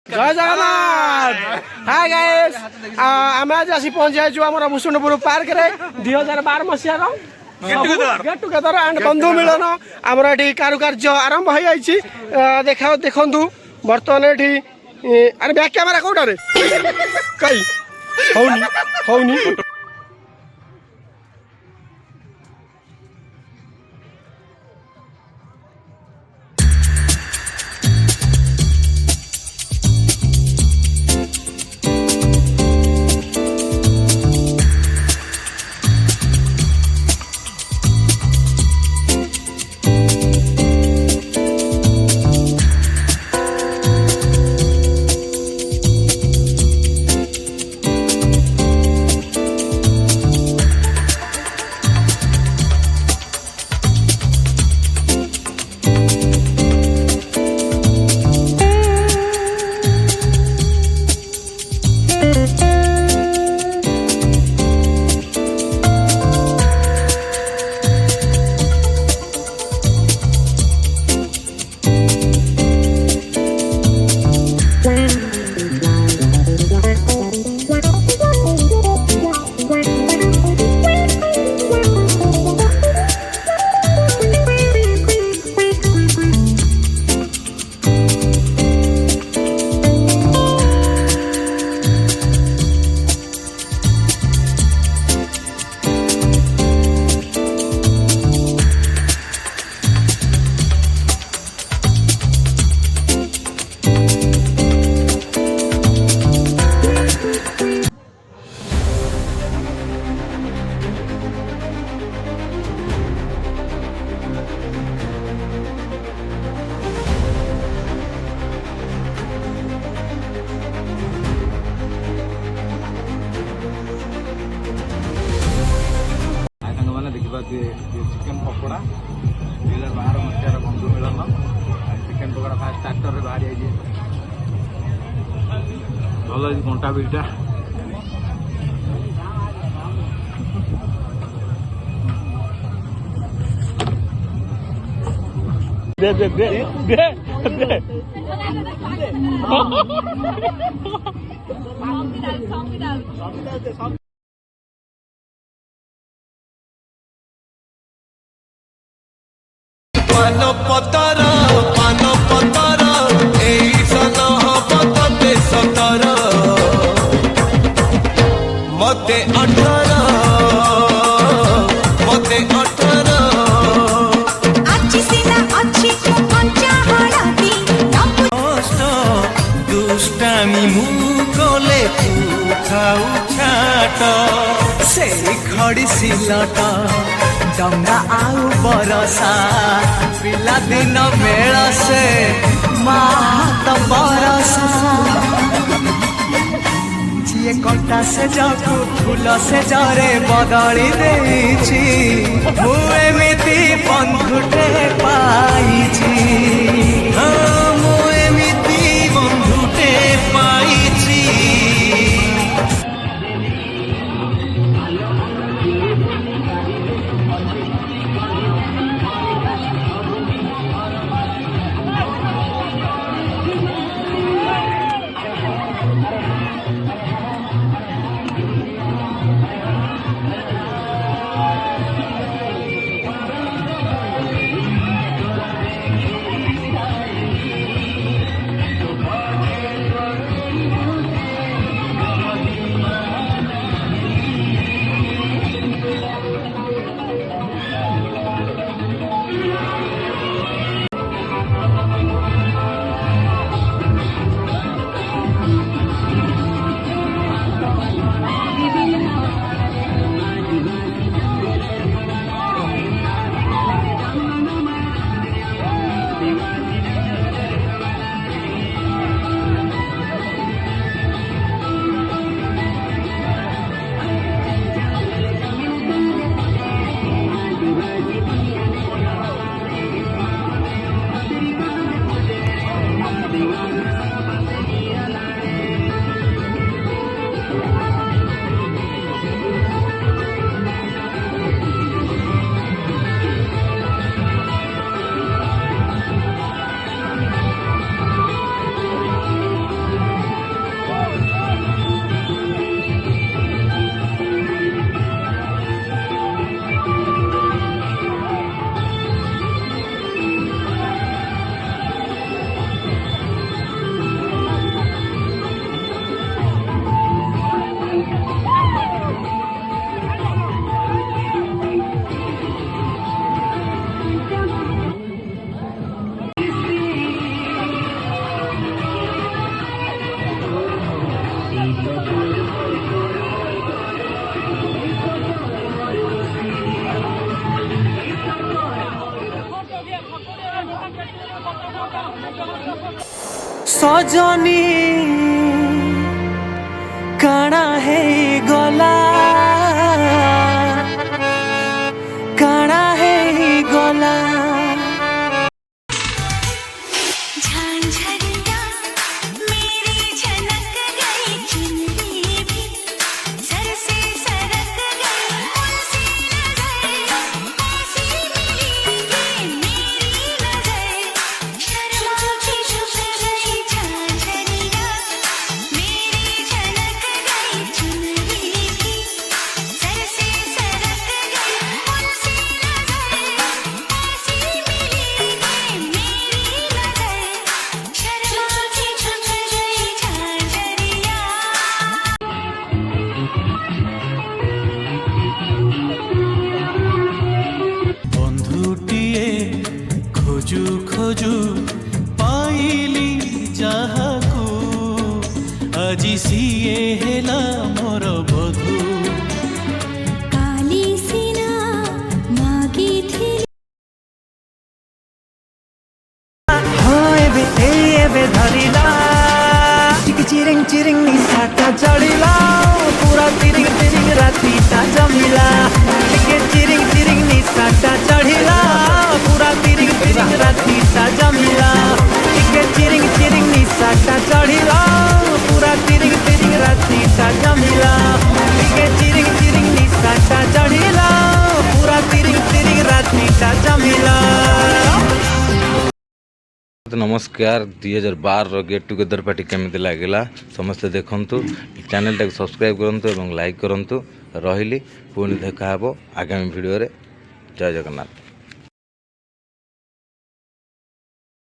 जय Jagannath hi guys आम आज आसी पहुंची आम भूषुंडपुर पार्क रे 2012 मसीहार गेट टुगेदर एंड बंधु मिलन आमर ये कारुकार्य आरंभ हो जाइए देखा देखु बर्तमान ये अरे बैक कैमेरा कौटे कई हौनी चिकेन पकोड़ा 2012 मसीहार बंधु मिलन चिकेन पकोड़ा फास्ट ट्राक्टर रे बाहरी आई भल घंटा बिटा दे दे दे दे दे पान पतर सन हबते सतर मते 18 दुष्टामी मुकले खाऊ छाट से खड़ी सिलट डंगा आउ बरसा पिला दिन मेल से मात बरसा जी कंटा से जगू फूल से जरे बदली देछि मुएमिति बंधुटे पाइछि मुएमिति बंधुटे पाइछि सजनी काना है गला काना है गला झांझरिया मेरी झलक गई चुनरी भी सर से सरक गई उनसे नजर ऐसी मिली ये मेरी नजर शर्मा के झुक गई झांझरिया मेरी झलक गई चुनरी भी सर से सरक गई उनसे नजर ऐसी मिली ये मेरी नजर शर्मा के झुक गई झांझरिया बंधुटिए खोजु खोजु पाइली जाहाकू आजी सिए हेला मोर बधू काली सिना मागी थी एबे धरिला चिरिंग चिरिंग निशाटा चढ़िला पूरा तिरिंग तिरिंग रातीटा जमिला चिरिंग चिरिंग निशाटा चढ़िला पूरा तिरिंग तिरिंग रातीटा जमिला चिरिंग चिरिंग निशाटा चढ़िला पूरा तिरिंग तिरिंग रातीटा जमिला चिरिंग चिरिंग निशाटा चढ़िला पूरा तिरिंग तिरिंग रातीटा जमिला। तो नमस्कार 2012 गेट टुगेदर पार्टी केमिति लागिला समस्ते देखंतु चैनल टाक सब्सक्राइब करंतु एवं लाइक करंतु रहिली पुणी देखा हबो आगामी वीडियो रे जय जगन्नाथ।